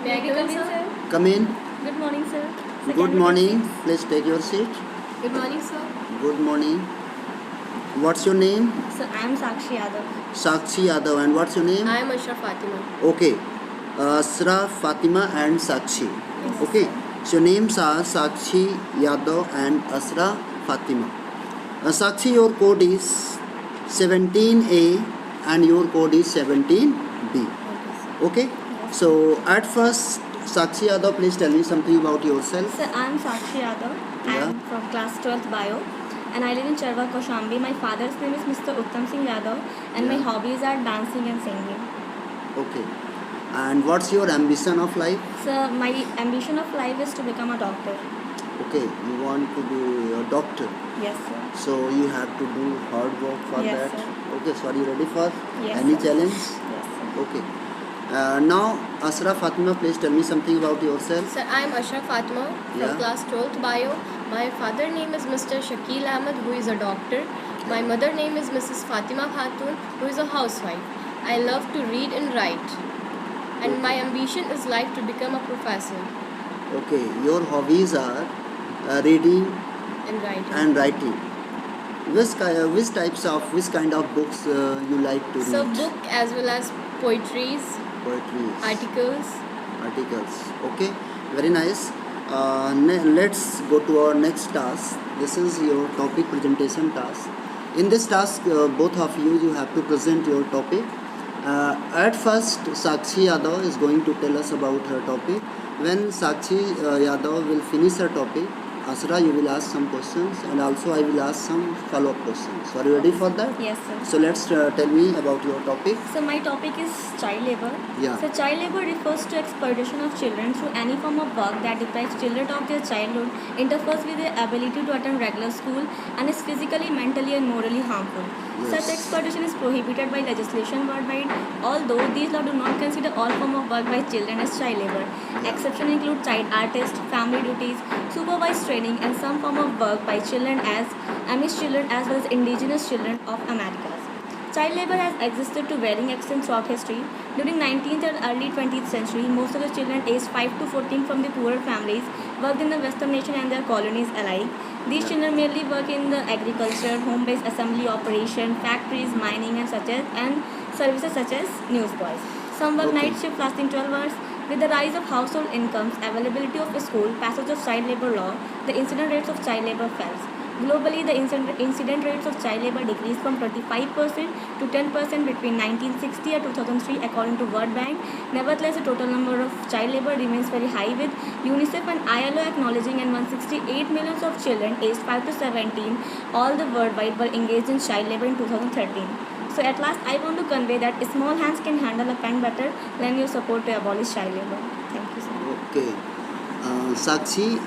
May I come in, sir? Come in. Good morning, sir. Good morning. Please take your seat. Good morning, sir. Good morning. What's your name? Sir, I am Sakshi Yadav. Sakshi Yadav. And what's your name? I am Ashraf Fatima. Okay. Asra, Fatima and Sakshi. Yes, Okay. sir. So names are Sakshi Yadav and Asra Fatima. Sakshi, your code is 17A and your code is 17B. Okay, sir. Okay. Yes. So at first, Sakshi Yadav, please tell me something about yourself. Sir, I am Sakshi Yadav. I am from class 12th bio. And I live in Charwa, Kaushambi. My father's name is Mr. Uttam Singh Yadav. And my Yeah. hobbies are dancing and singing. Okay. And what's your ambition of life? Sir, my ambition of life is to become a doctor. Okay, you want to be a doctor. Yes, sir. So you have to do hard work for Yes, that. sir. Okay, so are you ready for Yes, any sir. challenge? Yes, sir. Okay. Now, Asra Fatima, please tell me something about yourself. Sir, I am Ashraf Fatima from Yeah. class 12th bio. My father name is Mr. Shakil Ahmed, who is a doctor. My mother name is Mrs. Fatima Khatun, who is a housewife. I love to read and write. And my ambition is life to become a professor Okay, your hobbies are reading and writing. and writing. Which kind of books you like to read? So book as well as poetries, Poetry. articles. Articles. Okay, very nice. Let's go to our next task. This is your topic presentation task. In this task, both of you have to present your topic. At first, Sakshi Yadav is going to tell us about her topic. When Sakshi Yadav will finish her topic, Asra, you will ask some questions, and also I will ask some follow-up questions. Are you ready for that? Yes, sir. So let's tell me about your topic. So my topic is child labor. Yeah. So child labor refers to exploitation of children through any form of work that deprives children of their childhood, interferes with their ability to attend regular school, and is physically, mentally, and morally harmful. Yes. Such exploitation is prohibited by legislation worldwide, although these laws do not consider all form of work by children as child labor. Exceptions include child artists, family duties, supervised training, and some form of work by children as Amish children as well as indigenous children of Americas. Child labor has existed to varying extents throughout history. During 19th and early 20th century, most of the children aged 5 to 14 from the poorer families worked in the Western nation and their colonies alike. These children mainly work in the agriculture, home-based assembly operation, factories, mining, and services such as newsboys. Some work Okay. night shift lasting 12 hours. With the rise of household incomes, availability of a school, passage of child labor law, the incident rates of child labor fell. Globally, the incident rates of child labor decreased from 25% to 10% between 1960 and 2003 according to World Bank. Nevertheless, the total number of child labor remains very high, with UNICEF and ILO acknowledging and 168 millions of children aged 5 to 17 all the worldwide were engaged in child labor in 2013. So at last, I want to convey that small hands can handle a pen better. Lend your support to abolish child labor. Thank you, sir. Okay. Sakshi,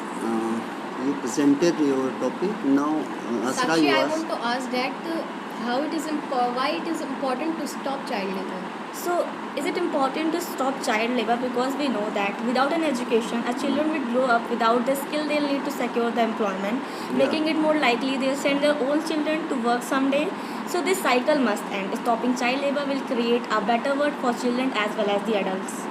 you presented your topic. Now, Asra, Sakshi, you I ask. want to ask that why it is important to stop child labor. So, is it important to stop child labor? Because we know that without an education, our children will grow up without the skill they'll need to secure the employment, making it more likely they'll send their own children to work someday. So, this cycle must end. Stopping child labor will create a better world for children as well as the adults.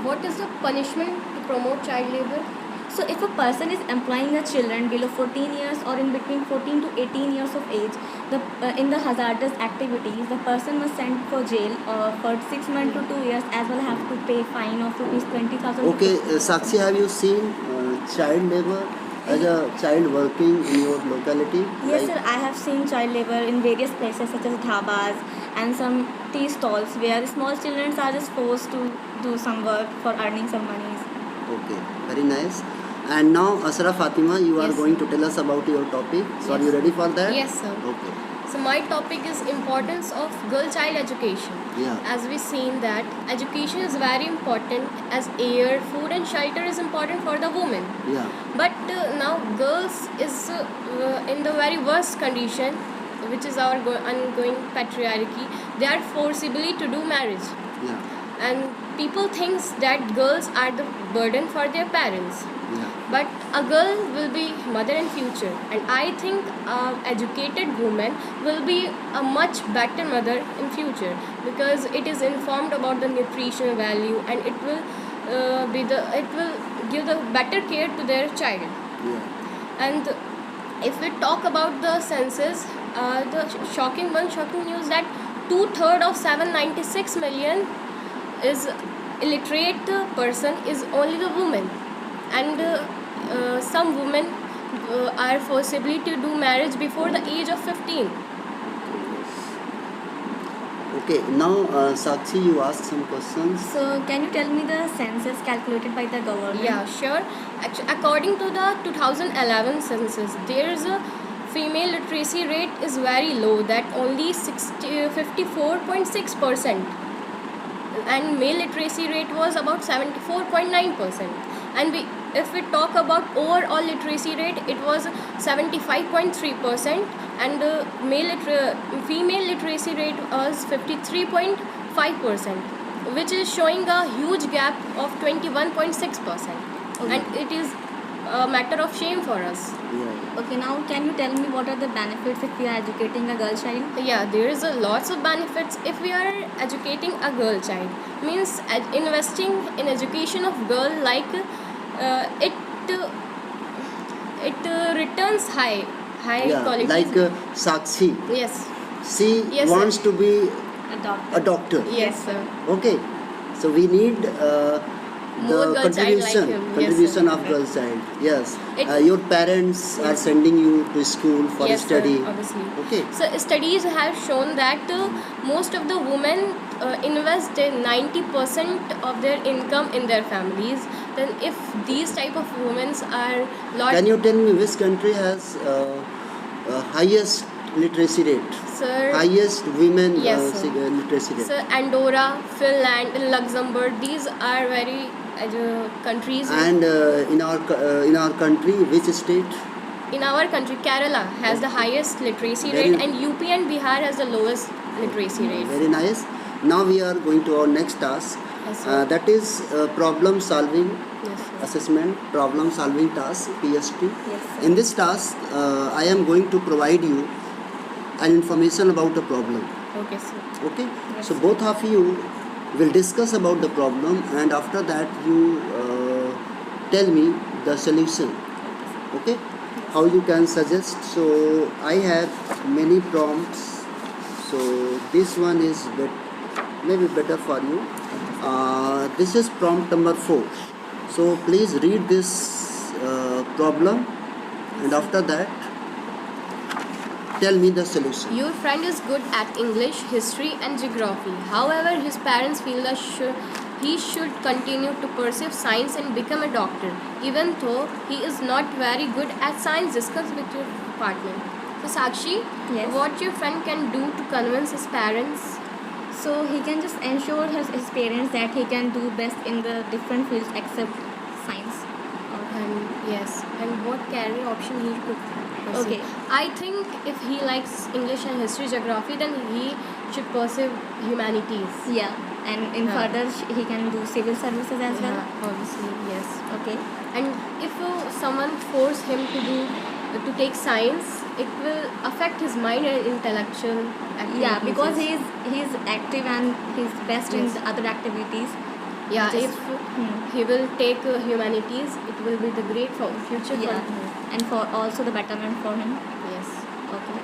What is the punishment to promote child labor? So, if a person is employing the children below 14 years or in between 14 to 18 years of age, in the hazardous activities, the person must send for jail for 6 months to 2 years, as well have to pay fine of rupees 20,000. Okay, Sakshi, have you seen child labor as a child working in your locality? Yes, sir. I have seen child labor in various places such as dhabas and some tea stalls where small children are just forced to do some work for earning some money. Okay, very nice. And now, Asra Fatima, you are Yes, going to tell us about your topic. So, are you Yes. ready for that? Yes, sir. Okay. So my topic is importance of girl child education. Yeah. As we seen that education is very important, as air, food and shelter is important for the woman. Yeah. But now girls is in the very worst condition, which is our ongoing patriarchy. They are forcibly to do marriage, Yeah. and people thinks that girls are the burden for their parents. Yeah. But a girl will be mother in future, and I think educated woman will be a much better mother in future, because it is informed about the nutritional value, and it will it will give the better care to their child. Yeah. And if we talk about the census, the shocking news that 2/3 of 796 million is illiterate person is only the woman, and some women are forcibly to do marriage before the age of 15. Okay, now Sakshi, you ask some questions. So, can you tell me the census calculated by the government? Yeah, sure. Actually, according to the 2011 census, there is a female literacy rate is very low, that only 54.6%, and male literacy rate was about 74.9%. And if we talk about overall literacy rate, it was 75.3%, and female literacy rate was 53.5%, which is showing a huge gap of 21.6%. Okay. And it is a matter of shame for us. Yeah. Okay, now can you tell me what are the benefits if we are educating a girl child? Yeah, there is a lots of benefits if we are educating a girl child. Means investing in education of girl, like it returns high Yeah, quality. like Sakshi, Yes. she Yes, wants sir. to be A doctor. a doctor. Yes, sir. Okay, so we need More the girl child like contribution, him. Yes, contribution sir. of girl child. Yes, It- your parents are Yes. sending you to school for Yes, sir, study. obviously. Okay, So studies have shown that most of the women invest 90% of their income in their families. Then if these type of women are can you tell me which country has highest literacy rate? Sir, Highest women Yes, sir. literacy rate. so Andorra, Finland, Luxembourg, these are very countries. And in our country, which state? In our country, Kerala has the highest literacy Very- rate, and UP and Bihar has the lowest literacy rate. Very nice. Now we are going to our next task. Yes, sir. That is problem solving Yes, sir. assessment, problem solving task, PST. Yes, sir. In this task, I am going to provide you an information about the problem. Okay, sir. Okay. Yes, So sir. both of you will discuss about the problem, and after that you tell me the solution. Okay. How you can suggest. So I have many prompts. So this one is maybe better for you. This is prompt number 4. So please read this problem, and after that tell me the solution. Your friend is good at English, history, and geography. However, his parents feel that he should continue to pursue science and become a doctor. Even though he is not very good at science, discuss with your partner. So, Sakshi, Yes. what your friend can do to convince his parents? So he can just ensure his parents that he can do best in the different fields except science. And yes, and what career option he could pursue? Okay. I think if he likes English and history, geography, then he should pursue humanities. Yeah, and in Yeah. further he can do civil services as well. Yeah, obviously, yes. Okay. And if someone force him to take science, it will affect his mind and intellectual activities. Yeah, because he's active and he's best in Yes. the other activities. yeah, just- if Hmm. he will take humanities, it will be the great for future Yeah, for him. and for also the betterment for him. Yes. Okay.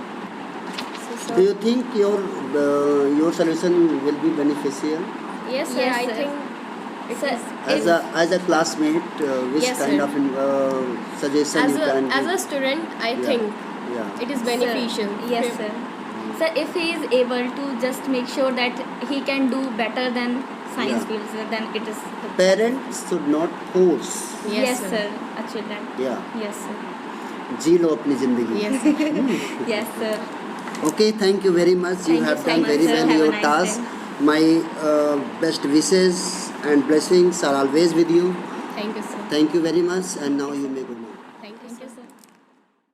So, Do you think your solution will be beneficial? yes, sir. Yes, I sir. think it Sir, is. As a classmate, which Yes, kind sir. of suggestion you can As a give? student, I Yeah. think Yeah. it is beneficial. Sir, yes, sir. Sir, if he is able to just make sure that he can do better than science Yeah. fields, then it is the Parents should not force. Yes, sir. A children. Yeah. Yes, sir. जी लो अपनी जिंदगी. Yes. Yes, sir. Okay, thank you very much. You Thank you have so done much, very sir. well Have a your nice task. day. My best wishes and blessings are always with you. Thank you, sir. Thank you very much. And now you may